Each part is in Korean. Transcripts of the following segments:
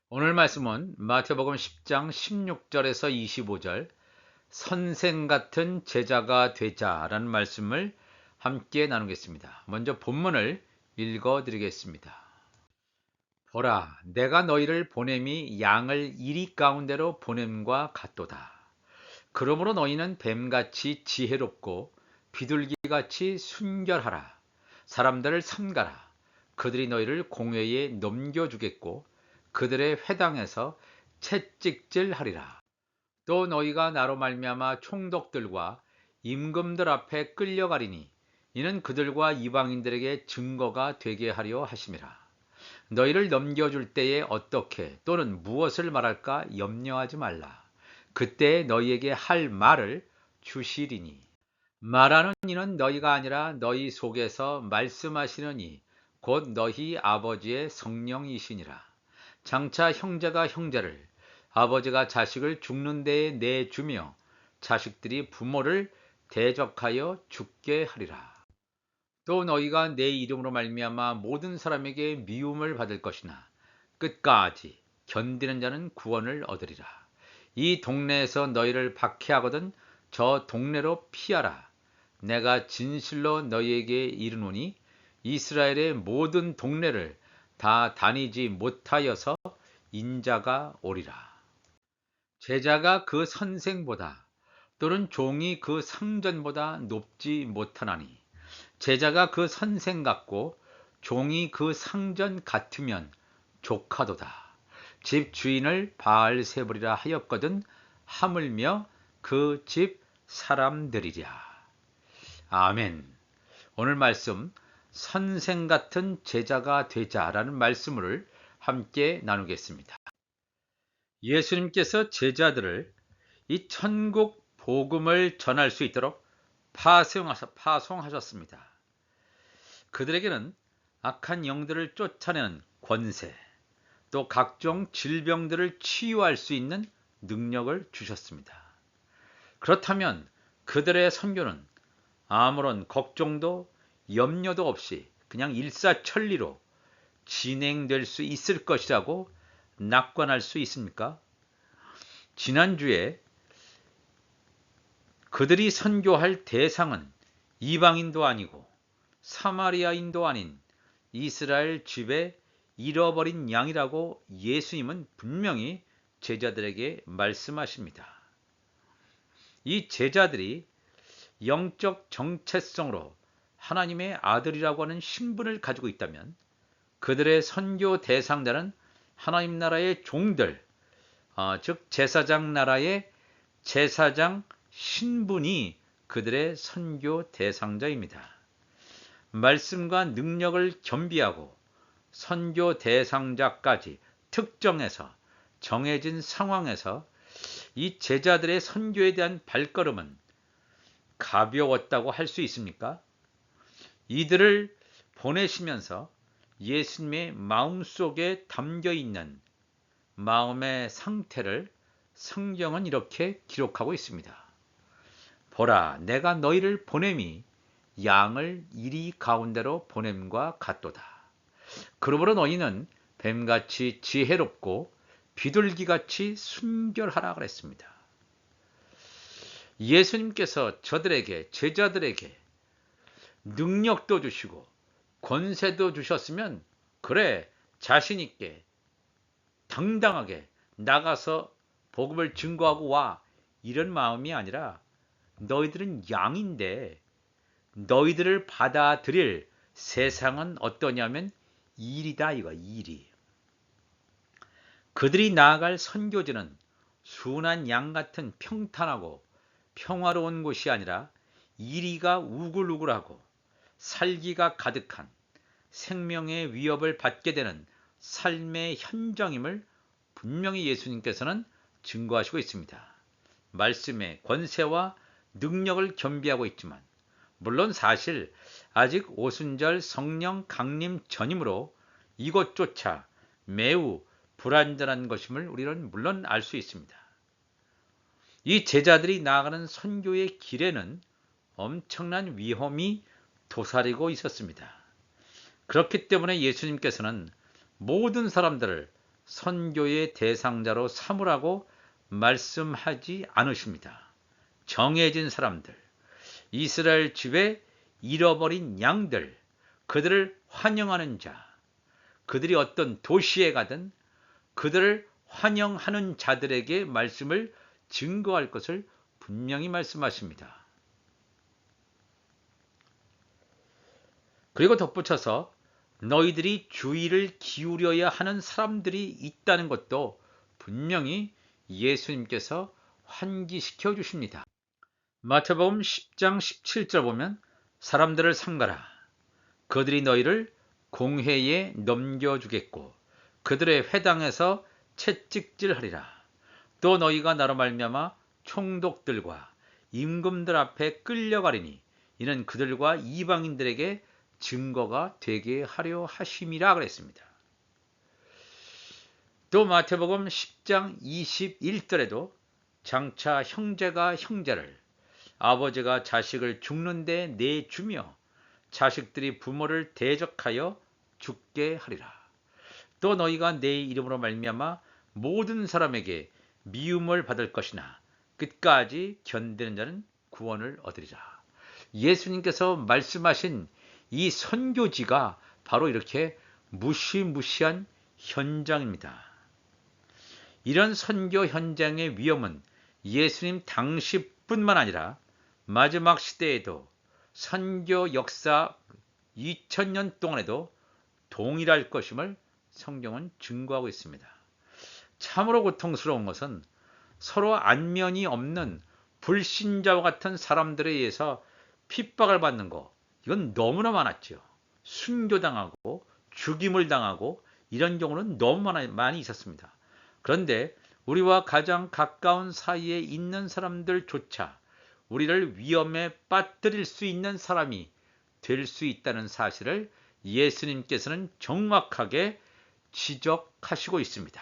오늘 말씀은 마태복음 10장 16절에서 25절 선생 같은 제자가 되자라는 말씀을 함께 나누겠습니다. 먼저 본문을 읽어 드리겠습니다. 보라, 내가 너희를 보냄이 양을 이리 가운데로 보냄과 같도다. 그러므로 너희는 뱀같이 지혜롭고 비둘기같이 순결하라. 사람들을 삼가라. 그들이 너희를 공회에 넘겨주겠고 그들의 회당에서 채찍질하리라. 또 너희가 나로 말미암아 총독들과 임금들 앞에 끌려가리니 이는 그들과 이방인들에게 증거가 되게 하려 하심이라. 너희를 넘겨줄 때에 어떻게 또는 무엇을 말할까 염려하지 말라. 그때 너희에게 할 말을 주시리니 말하는 이는 너희가 아니라 너희 속에서 말씀하시는 이 곧 너희 아버지의 성령이시니라. 장차 형제가 형제를 아버지가 자식을 죽는 데에 내주며 자식들이 부모를 대적하여 죽게 하리라. 또 너희가 내 이름으로 말미암아 모든 사람에게 미움을 받을 것이나 끝까지 견디는 자는 구원을 얻으리라. 이 동네에서 너희를 박해하거든 저 동네로 피하라. 내가 진실로 너희에게 이르노니 이스라엘의 모든 동네를 다 다니지 못하여서 인자가 오리라. 제자가 그 선생보다 또는 종이 그 상전보다 높지 못하나니 제자가 그 선생 같고 종이 그 상전 같으면 조카도다. 집 주인을 바알세불이라 하였거든 하물며 그 집 사람들이랴. 아멘. 오늘 말씀 선생 같은 제자가 되자라는 말씀을 함께 나누겠습니다. 예수님께서 제자들을 이 천국 복음을 전할 수 있도록 파송하셨습니다. 그들에게는 악한 영들을 쫓아내는 권세, 또 각종 질병들을 치유할 수 있는 능력을 주셨습니다. 그렇다면 그들의 선교는 아무런 걱정도 염려도 없이 그냥 일사천리로 진행될 수 있을 것이라고 낙관할 수 있습니까? 지난주에 그들이 선교할 대상은 이방인도 아니고 사마리아인도 아닌 이스라엘 집에 잃어버린 양이라고 예수님은 분명히 제자들에게 말씀하십니다. 이 제자들이 영적 정체성으로 하나님의 아들이라고 하는 신분을 가지고 있다면 그들의 선교 대상자는 하나님 나라의 종들, 즉 제사장 나라의 제사장 신분이 그들의 선교 대상자입니다. 말씀과 능력을 겸비하고 선교 대상자까지 특정해서 정해진 상황에서 이 제자들의 선교에 대한 발걸음은 가벼웠다고 할 수 있습니까? 이들을 보내시면서 예수님의 마음속에 담겨 있는 마음의 상태를 성경은 이렇게 기록하고 있습니다. 보라, 내가 너희를 보냄이 양을 이리 가운데로 보냄과 같도다. 그러므로 너희는 뱀같이 지혜롭고 비둘기같이 순결하라 그랬습니다. 예수님께서 저들에게, 제자들에게 능력도 주시고 권세도 주셨으면 그래, 자신 있게 당당하게 나가서 복음을 증거하고 와, 이런 마음이 아니라 너희들은 양인데 너희들을 받아들일 세상은 어떠냐면 일이다, 이거 일이. 그들이 나아갈 선교지는 순한 양 같은 평탄하고 평화로운 곳이 아니라 이리가 우글우글하고 살기가 가득한 생명의 위협을 받게 되는 삶의 현장임을 분명히 예수님께서는 증거하시고 있습니다. 말씀의 권세와 능력을 겸비하고 있지만 물론 사실 아직 오순절 성령 강림 전이므로 이것조차 매우 불완전한 것임을 우리는 물론 알 수 있습니다. 이 제자들이 나아가는 선교의 길에는 엄청난 위험이 도사리고 있었습니다. 그렇기 때문에 예수님께서는 모든 사람들을 선교의 대상자로 삼으라고 말씀하지 않으십니다. 정해진 사람들, 이스라엘 집에 잃어버린 양들, 그들을 환영하는 자, 그들이 어떤 도시에 가든 그들을 환영하는 자들에게 말씀을 증거할 것을 분명히 말씀하십니다. 그리고 덧붙여서 너희들이 주의를 기울여야 하는 사람들이 있다는 것도 분명히 예수님께서 환기시켜 주십니다. 마태복음 10장 17절 보면 사람들을 삼가라. 그들이 너희를 공회에 넘겨주겠고 그들의 회당에서 채찍질하리라. 또 너희가 나로 말미암아 총독들과 임금들 앞에 끌려가리니 이는 그들과 이방인들에게 증거가 되게 하려 하심이라 그랬습니다. 또 마태복음 10장 21절에도 장차 형제가 형제를, 아버지가 자식을 죽는데 내주며 자식들이 부모를 대적하여 죽게 하리라. 또 너희가 내 이름으로 말미암아 모든 사람에게 미움을 받을 것이나 끝까지 견디는 자는 구원을 얻으리라. 예수님께서 말씀하신 이 선교지가 바로 이렇게 무시무시한 현장입니다. 이런 선교 현장의 위험은 예수님 당시뿐만 아니라 마지막 시대에도 선교 역사 2000년 동안에도 동일할 것임을 성경은 증거하고 있습니다. 참으로 고통스러운 것은 서로 안면이 없는 불신자와 같은 사람들에 의해서 핍박을 받는 것, 이건 너무나 많았죠. 순교당하고 죽임을 당하고 이런 경우는 너무 많이 있었습니다. 그런데 우리와 가장 가까운 사이에 있는 사람들조차 우리를 위험에 빠뜨릴 수 있는 사람이 될 수 있다는 사실을 예수님께서는 정확하게 지적하시고 있습니다.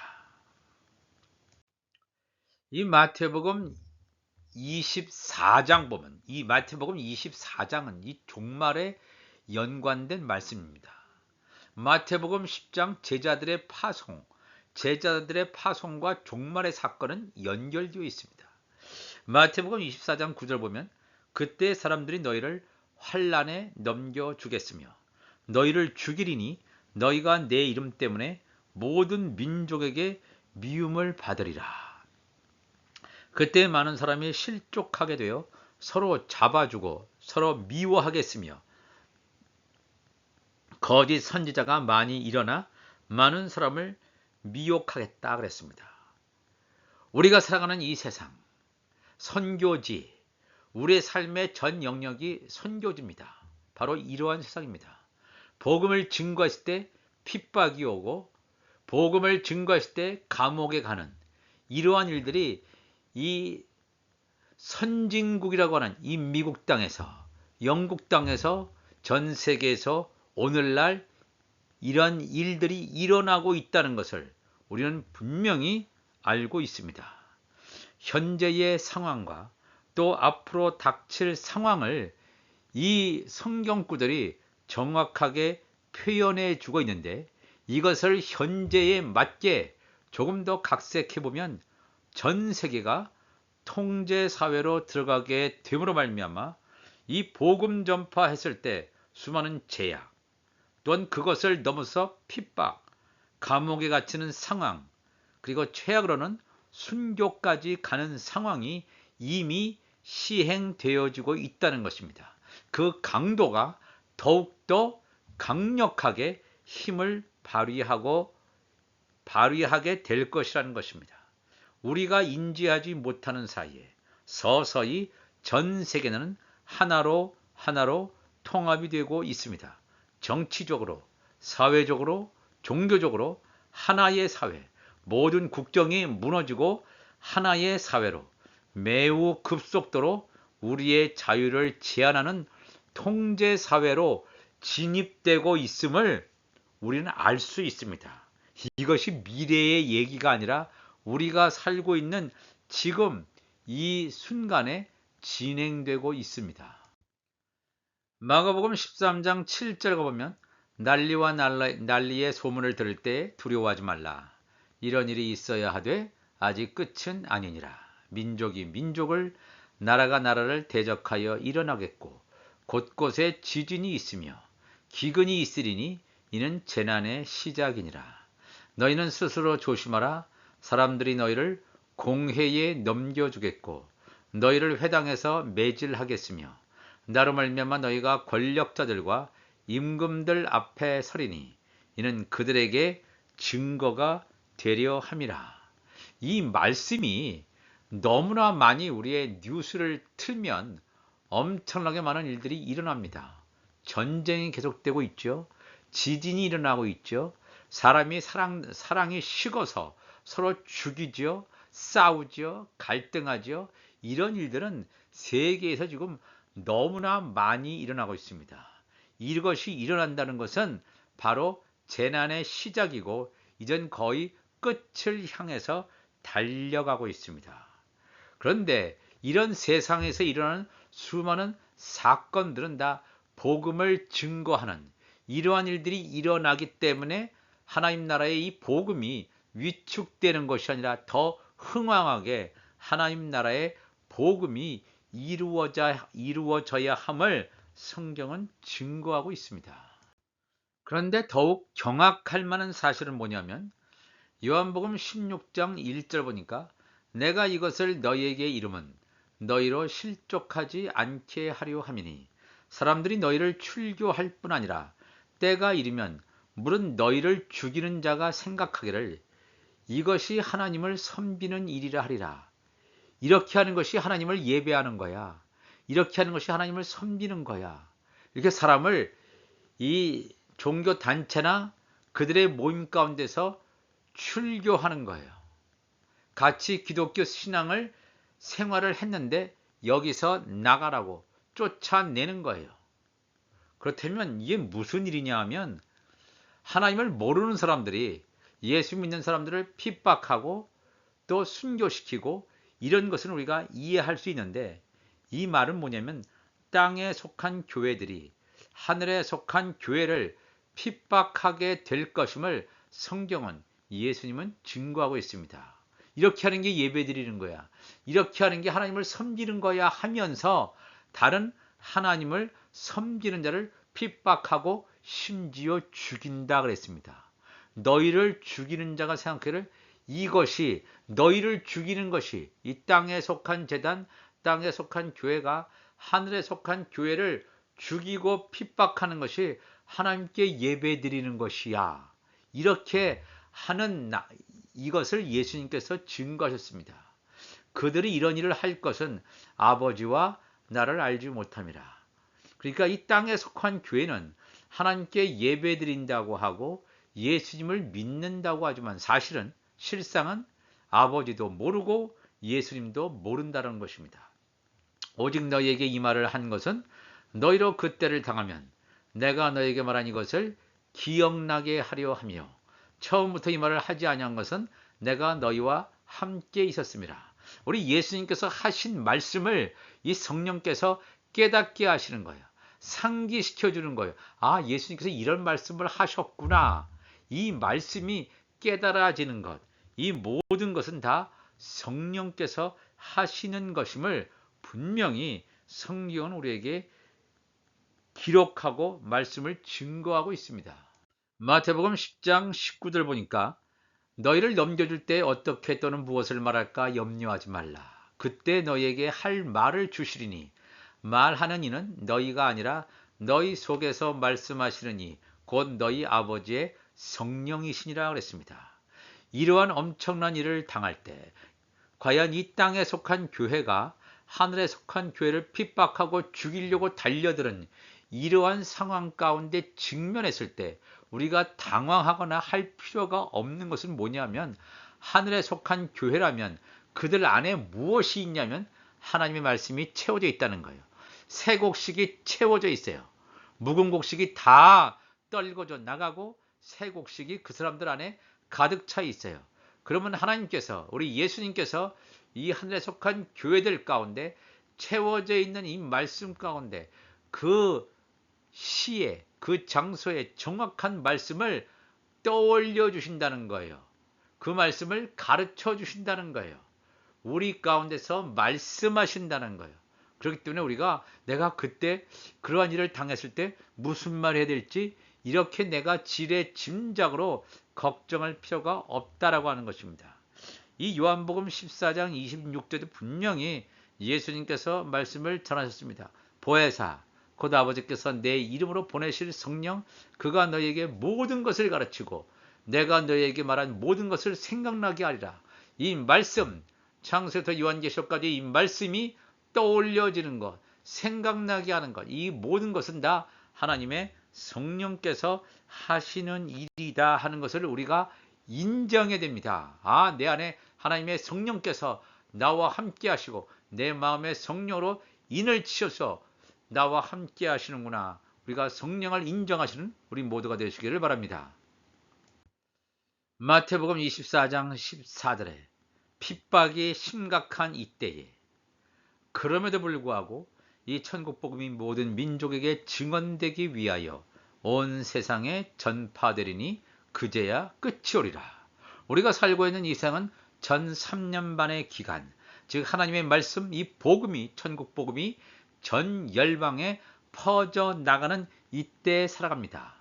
이 마태복음 24장 보면 이 마태복음 24장은 이 종말에 연관된 말씀입니다. 마태복음 10장 제자들의 파송과 종말의 사건은 연결되어 있습니다. 마태복음 24장 9절 보면 그때 사람들이 너희를 환난에 넘겨주겠으며 너희를 죽이리니 너희가 내 이름 때문에 모든 민족에게 미움을 받으리라. 그때 많은 사람이 실족하게 되어 서로 잡아주고 서로 미워하겠으며 거짓 선지자가 많이 일어나 많은 사람을 미혹하겠다 그랬습니다. 우리가 살아가는 이 세상, 선교지, 우리의 삶의 전 영역이 선교지입니다. 바로 이러한 세상입니다. 복음을 증거했을 때 핍박이 오고 복음을 증거했을 때 감옥에 가는 이러한 일들이 이 선진국이라고 하는 이 미국 땅에서, 영국 땅에서, 전 세계에서 오늘날 이런 일들이 일어나고 있다는 것을 우리는 분명히 알고 있습니다. 현재의 상황과 또 앞으로 닥칠 상황을 이 성경구들이 정확하게 표현해 주고 있는데 이것을 현재에 맞게 조금 더 각색해 보면 전 세계가 통제사회로 들어가게 됨으로 말미암아 이 복음 전파했을 때 수많은 제약 또한 그것을 넘어서 핍박, 감옥에 갇히는 상황 그리고 최악으로는 순교까지 가는 상황이 이미 시행되어지고 있다는 것입니다. 그 강도가 더욱더 강력하게 힘을 발휘하게 될 것이라는 것입니다. 우리가 인지하지 못하는 사이에 서서히 전 세계는 하나로 통합이 되고 있습니다. 정치적으로, 사회적으로, 종교적으로 하나의 사회, 모든 국경이 무너지고 하나의 사회로 매우 급속도로 우리의 자유를 제한하는 통제사회로 진입되고 있음을 우리는 알 수 있습니다. 이것이 미래의 얘기가 아니라 우리가 살고 있는 지금 이 순간에 진행되고 있습니다. 마가복음 13장 7절에 보면 난리와 난리의 소문을 들을 때 두려워하지 말라. 이런 일이 있어야 하되 아직 끝은 아니니라. 민족이 민족을 나라가 나라를 대적하여 일어나겠고 곳곳에 지진이 있으며 기근이 있으리니 이는 재난의 시작이니라. 너희는 스스로 조심하라. 사람들이 너희를 공회에 넘겨주겠고 너희를 회당에서 매질하겠으며 나로 말미암아 너희가 권력자들과 임금들 앞에 서리니 이는 그들에게 증거가 되려 함이라. 이 말씀이 너무나 많이 우리의 뉴스를 틀면 엄청나게 많은 일들이 일어납니다. 전쟁이 계속되고 있죠. 지진이 일어나고 있죠. 사람이 사랑이 식어서 서로 죽이죠. 싸우죠. 갈등하죠. 이런 일들은 세계에서 지금 너무나 많이 일어나고 있습니다. 이것이 일어난다는 것은 바로 재난의 시작이고 이젠 거의 끝을 향해서 달려가고 있습니다. 그런데 이런 세상에서 일어나는 수많은 사건들은 다 복음을 증거하는 이러한 일들이 일어나기 때문에 하나님 나라의 이 복음이 위축되는 것이 아니라 더 흥왕하게 하나님 나라의 복음이 이루어져야 함을 성경은 증거하고 있습니다. 그런데 더욱 경악할 만한 사실은 뭐냐면 요한복음 16장 1절 보니까 내가 이것을 너희에게 이름은 너희로 실족하지 않게 하려 함이니 사람들이 너희를 출교할 뿐 아니라 때가 이르면 물은 너희를 죽이는 자가 생각하기를 이것이 하나님을 섬기는 일이라 하리라. 이렇게 하는 것이 하나님을 예배하는 거야. 이렇게 하는 것이 하나님을 섬기는 거야. 이렇게 사람을 이 종교 단체나 그들의 모임 가운데서 출교하는 거예요. 같이 기독교 신앙을 생활을 했는데 여기서 나가라고 쫓아내는 거예요. 그렇다면 이게 무슨 일이냐 하면 하나님을 모르는 사람들이 예수 믿는 사람들을 핍박하고 또 순교시키고 이런 것은 우리가 이해할 수 있는데 이 말은 뭐냐면 땅에 속한 교회들이 하늘에 속한 교회를 핍박하게 될 것임을 성경은 예수님은 증거하고 있습니다. 이렇게 하는 게 예배드리는 거야. 이렇게 하는 게 하나님을 섬기는 거야 하면서 다른 하나님을 섬기는 자를 핍박하고 심지어 죽인다 그랬습니다. 너희를 죽이는 자가 생각하기를 이것이 너희를 죽이는 것이 이 땅에 속한 제단, 땅에 속한 교회가 하늘에 속한 교회를 죽이고 핍박하는 것이 하나님께 예배드리는 것이야. 이렇게 하는 이것을 예수님께서 증거하셨습니다. 그들이 이런 일을 할 것은 아버지와 나를 알지 못함이라. 그러니까 이 땅에 속한 교회는 하나님께 예배드린다고 하고 예수님을 믿는다고 하지만 사실은 실상은 아버지도 모르고 예수님도 모른다는 것입니다. 오직 너희에게 이 말을 한 것은 너희로 그때를 당하면 내가 너희에게 말한 이것을 기억나게 하려 하며 처음부터 이 말을 하지 아니한 것은 내가 너희와 함께 있었음이라. 우리 예수님께서 하신 말씀을 이 성령께서 깨닫게 하시는 거예요. 상기시켜 주는 거예요. 아, 예수님께서 이런 말씀을 하셨구나. 이 말씀이 깨달아지는 것. 이 모든 것은 다 성령께서 하시는 것임을 분명히 성경은 우리에게 기록하고 말씀을 증거하고 있습니다. 마태복음 10장 19절 보니까 너희를 넘겨줄 때 어떻게 또는 무엇을 말할까 염려하지 말라. 그때 너희에게 할 말을 주시리니 말하는 이는 너희가 아니라 너희 속에서 말씀하시는 곧 너희 아버지의 성령이시니라 그랬습니다. 이러한 엄청난 일을 당할 때 과연 이 땅에 속한 교회가 하늘에 속한 교회를 핍박하고 죽이려고 달려드는 이러한 상황 가운데 직면했을 때 우리가 당황하거나 할 필요가 없는 것은 뭐냐면 하늘에 속한 교회라면 그들 안에 무엇이 있냐면 하나님의 말씀이 채워져 있다는 거예요. 새 곡식이 채워져 있어요. 묵은 곡식이 다 떨궈져 나가고 새 곡식이 그 사람들 안에 가득 차 있어요. 그러면 하나님께서 우리 예수님께서 이 하늘에 속한 교회들 가운데 채워져 있는 이 말씀 가운데 그 시에 그 장소에 정확한 말씀을 떠올려 주신다는 거예요. 그 말씀을 가르쳐 주신다는 거예요. 우리 가운데서 말씀하신다는 거예요. 그렇기 때문에 우리가 내가 그때 그러한 일을 당했을 때 무슨 말 해야 될지 이렇게 내가 지레짐작으로 걱정할 필요가 없다라고 하는 것입니다. 이 요한복음 14장 26절도 분명히 예수님께서 말씀을 전하셨습니다. 보혜사 곧 아버지께서 내 이름으로 보내실 성령 그가 너희에게 모든 것을 가르치고 내가 너희에게 말한 모든 것을 생각나게 하리라. 이 말씀 창세부터 요한계시록까지 이 말씀이 떠올려지는 것, 생각나게 하는 것, 이 모든 것은 다 하나님의 성령께서 하시는 일이다 하는 것을 우리가 인정해야 됩니다. 아, 내 안에 하나님의 성령께서 나와 함께 하시고 내 마음의 성령으로 인을 치셔서 나와 함께 하시는구나. 우리가 성령을 인정하시는 우리 모두가 되시기를 바랍니다. 마태복음 24장 14절에 핍박이 심각한 이때에 그럼에도 불구하고 이 천국복음이 모든 민족에게 증언되기 위하여 온 세상에 전파되리니 그제야 끝이 오리라. 우리가 살고 있는 이 세상은 전 3년 반의 기간, 즉 하나님의 말씀, 이 복음이 천국복음이 전 열방에 퍼져나가는 이때에 살아갑니다.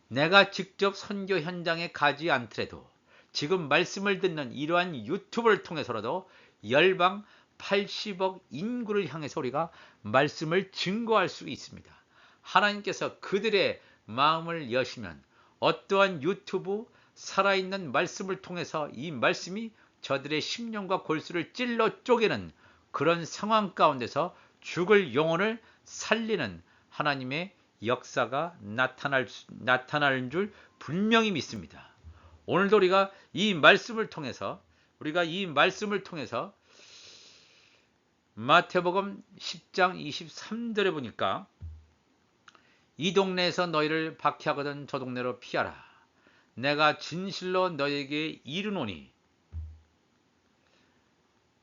내가 직접 선교 현장에 가지 않더라도 지금 말씀을 듣는 이러한 유튜브를 통해서라도 열방 80억 인구를 향해서 우리가 말씀을 증거할 수 있습니다. 하나님께서 그들의 마음을 여시면 어떠한 유튜브 살아있는 말씀을 통해서 이 말씀이 저들의 심령과 골수를 찔러 쪼개는 그런 상황 가운데서 죽을 영혼을 살리는 하나님의 역사가 나타나는 줄 분명히 믿습니다. 오늘도 우리가 이 말씀을 통해서 마태복음 10장 23절에 보니까 이 동네에서 너희를 박해하거든 저 동네로 피하라. 내가 진실로 너희에게 이르노니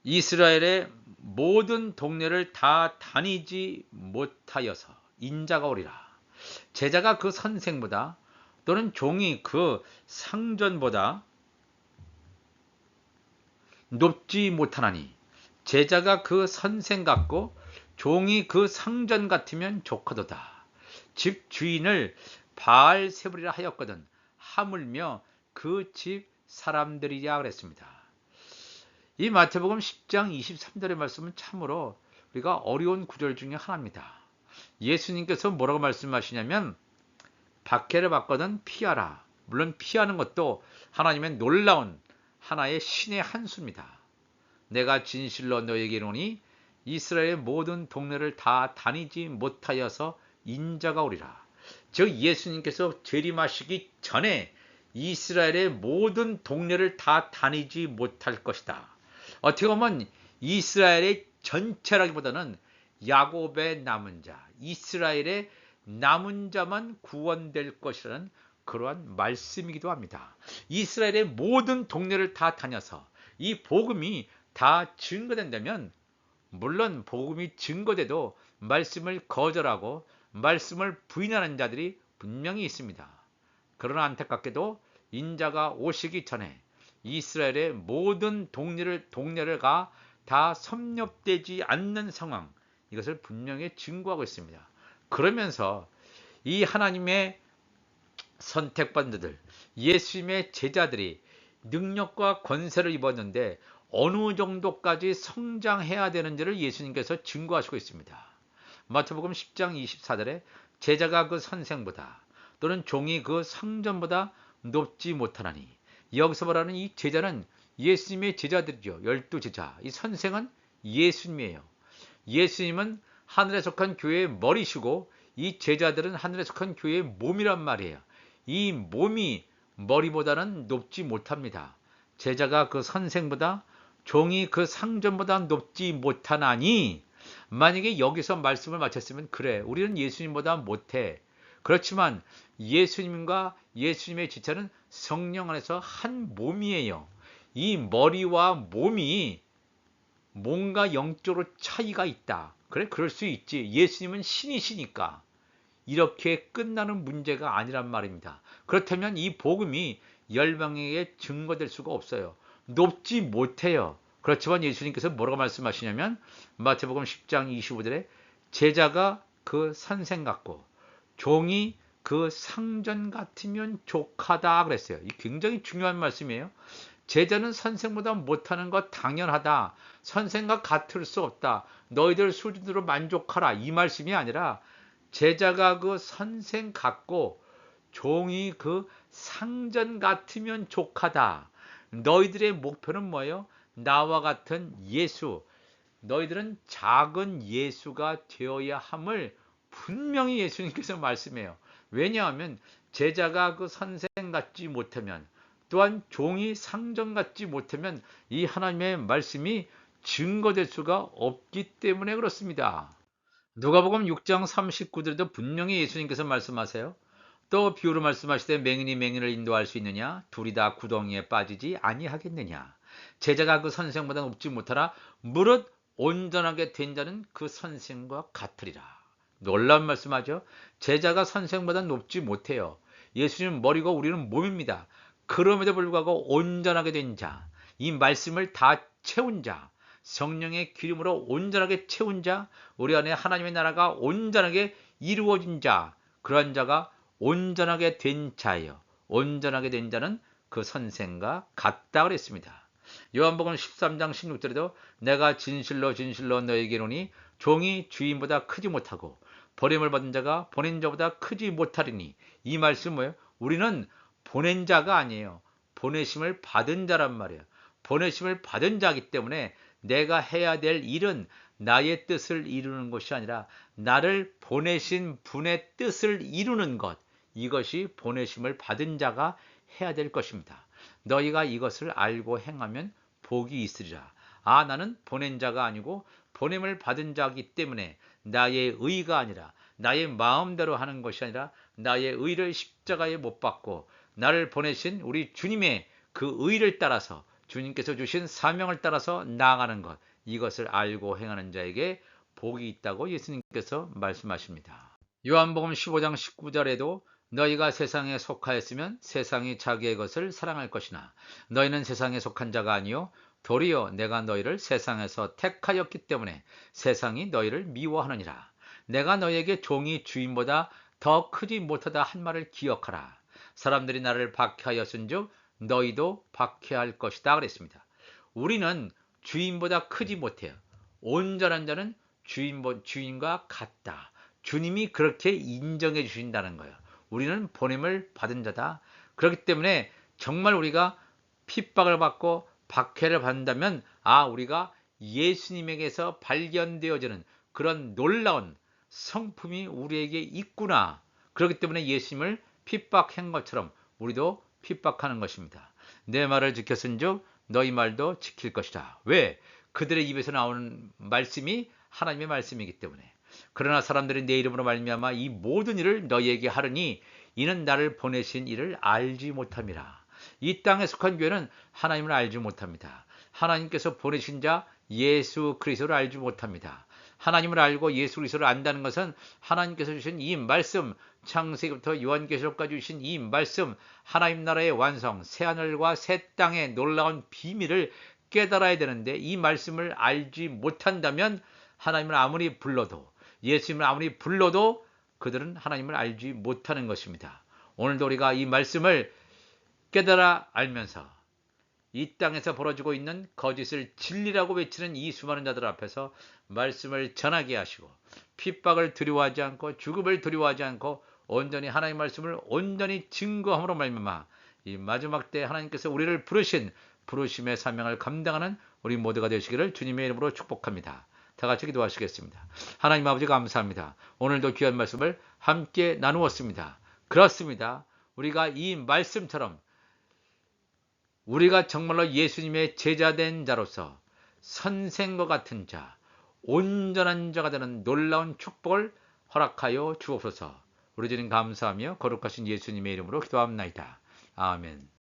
이스라엘의 모든 동네를 다 다니지 못하여서 인자가 오리라. 제자가 그 선생보다 또는 종이 그 상전보다 높지 못하나니 제자가 그 선생 같고 종이 그 상전 같으면 좋거도다. 집 주인을 바알세불이라 하였거든 하물며 그 집 사람들이랴 그랬습니다. 이 마태복음 10장 23절의 말씀은 참으로 우리가 어려운 구절 중에 하나입니다. 예수님께서 뭐라고 말씀하시냐면 박해를 받거든 피하라. 물론 피하는 것도 하나님의 놀라운 하나의 신의 한 수입니다. 내가 진실로 너에게 이르노니 이스라엘의 모든 동네를 다 다니지 못하여서 인자가 오리라. 즉 예수님께서 재림하시기 전에 이스라엘의 모든 동네를 다 다니지 못할 것이다. 어떻게 보면 이스라엘의 전체라기보다는 야곱의 남은 자, 이스라엘의 남은 자만 구원될 것이라는 그러한 말씀이기도 합니다. 이스라엘의 모든 동네를 다 다녀서 이 복음이 다 증거된다면, 물론 복음이 증거돼도 말씀을 거절하고 말씀을 부인하는 자들이 분명히 있습니다. 그러나 안타깝게도 인자가 오시기 전에 이스라엘의 모든 동네가 다 섭렵되지 않는 상황, 이것을 분명히 증거하고 있습니다. 그러면서 이 하나님의 선택받은 자들, 예수님의 제자들이 능력과 권세를 입었는데 어느 정도까지 성장해야 되는지를 예수님께서 증거하시고 있습니다. 마태복음 10장 24절에 제자가 그 선생보다 또는 종이 그 상전보다 높지 못하나니, 여기서 말하는 이 제자는 예수님의 제자들이죠. 12제자. 이 선생은 예수님이에요. 예수님은 하늘에 속한 교회의 머리시고 이 제자들은 하늘에 속한 교회의 몸이란 말이에요. 이 몸이 머리보다는 높지 못합니다. 제자가 그 선생보다 종이 그 상전보다 높지 못하나니, 만약에 여기서 말씀을 마쳤으면 그래, 우리는 예수님보다 못해. 그렇지만 예수님과 예수님의 지체는 성령 안에서 한 몸이에요. 이 머리와 몸이 뭔가 영적으로 차이가 있다. 그래, 그럴 수 있지. 예수님은 신이시니까. 이렇게 끝나는 문제가 아니란 말입니다. 그렇다면 이 복음이 열방에게 증거될 수가 없어요. 높지 못해요. 그렇지만 예수님께서 뭐라고 말씀하시냐면 마태복음 10장 25절에 제자가 그 선생 같고 종이 그 상전 같으면 족하다 그랬어요. 이 굉장히 중요한 말씀이에요. 제자는 선생보다 못하는 것 당연하다. 선생과 같을 수 없다. 너희들 수준으로 만족하라. 이 말씀이 아니라 제자가 그 선생 같고 종이 그 상전 같으면 족하다. 너희들의 목표는 뭐예요? 나와 같은 예수. 너희들은 작은 예수가 되어야 함을 분명히 예수님께서 말씀해요. 왜냐하면 제자가 그 선생 같지 못하면 또한 종이 상전 같지 못하면 이 하나님의 말씀이 증거될 수가 없기 때문에 그렇습니다. 누가복음 6장 39절에도 분명히 예수님께서 말씀하세요. 또 비유로 말씀하시되 맹인이 맹인을 인도할 수 있느냐? 둘이 다 구덩이에 빠지지 아니하겠느냐? 제자가 그 선생보다 높지 못하라. 무릇 온전하게 된 자는 그 선생과 같으리라. 놀라운 말씀하죠. 제자가 선생보다 높지 못해요. 예수님은 머리고 우리는 몸입니다. 그럼에도 불구하고 온전하게 된 자, 이 말씀을 다 채운 자, 성령의 기름으로 온전하게 채운 자, 우리 안에 하나님의 나라가 온전하게 이루어진 자, 그런 자가 온전하게 된 자예요. 온전하게 된 자는 그 선생과 같다 그랬습니다. 요한복음 13장 16절에도 내가 진실로 진실로 너에게 이르노니 종이 주인보다 크지 못하고 버림을 받은 자가 보낸 자보다 크지 못하리니. 이 말씀은 뭐예요? 우리는 보낸 자가 아니에요. 보내심을 받은 자란 말이에요. 보내심을 받은 자이기 때문에 내가 해야 될 일은 나의 뜻을 이루는 것이 아니라 나를 보내신 분의 뜻을 이루는 것. 이것이 보내심을 받은 자가 해야 될 것입니다. 너희가 이것을 알고 행하면 복이 있으리라. 아, 나는 보낸 자가 아니고 보냄을 받은 자이기 때문에 나의 의가 아니라 나의 마음대로 하는 것이 아니라 나의 의를 십자가에 못 박고 나를 보내신 우리 주님의 그 의를 따라서 주님께서 주신 사명을 따라서 나아가는 것, 이것을 알고 행하는 자에게 복이 있다고 예수님께서 말씀하십니다. 요한복음 15장 19절에도 너희가 세상에 속하였으면 세상이 자기의 것을 사랑할 것이나 너희는 세상에 속한 자가 아니요 도리어 내가 너희를 세상에서 택하였기 때문에 세상이 너희를 미워하느니라. 내가 너희에게 종이 주인보다 더 크지 못하다 한 말을 기억하라. 사람들이 나를 박해하였은즉 너희도 박해할 것이다 그랬습니다. 우리는 주인보다 크지 못해요. 온전한 자는 주인과 같다. 주님이 그렇게 인정해 주신다는 거예요. 우리는 보냄을 받은 자다. 그렇기 때문에 정말 우리가 핍박을 받고 박해를 받는다면 우리가 예수님에게서 발견되어지는 그런 놀라운 성품이 우리에게 있구나. 그렇기 때문에 예수님을 핍박한 것처럼 우리도 핍박하는 것입니다. 내 말을 지켰은즉 너희 말도 지킬 것이다. 왜? 그들의 입에서 나오는 말씀이 하나님의 말씀이기 때문에. 그러나 사람들이 내 이름으로 말미암아 이 모든 일을 너희에게 하르니 이는 나를 보내신 이를 알지 못함이라. 이 땅에 속한 교회는 하나님을 알지 못합니다. 하나님께서 보내신 자 예수 그리스도를 알지 못합니다. 하나님을 알고 예수 그리스도를 안다는 것은 하나님께서 주신 이 말씀, 창세기부터 요한계시록까지 주신 이 말씀, 하나님 나라의 완성, 새하늘과 새 땅의 놀라운 비밀을 깨달아야 되는데 이 말씀을 알지 못한다면 하나님을 아무리 불러도, 예수님을 아무리 불러도 그들은 하나님을 알지 못하는 것입니다. 오늘도 우리가 이 말씀을 깨달아 알면서 이 땅에서 벌어지고 있는 거짓을 진리라고 외치는 이 수많은 자들 앞에서 말씀을 전하게 하시고 핍박을 두려워하지 않고 죽음을 두려워하지 않고 온전히 하나님의 말씀을 온전히 증거함으로 말미암아 이 마지막 때 하나님께서 우리를 부르신 부르심의 사명을 감당하는 우리 모두가 되시기를 주님의 이름으로 축복합니다. 다 같이 기도하시겠습니다. 하나님 아버지 감사합니다. 오늘도 귀한 말씀을 함께 나누었습니다. 그렇습니다. 우리가 이 말씀처럼 우리가 정말로 예수님의 제자된 자로서 선생과 같은 자, 온전한 자가 되는 놀라운 축복을 허락하여 주옵소서. 우리 주님 감사하며 거룩하신 예수님의 이름으로 기도합나이다. 아멘.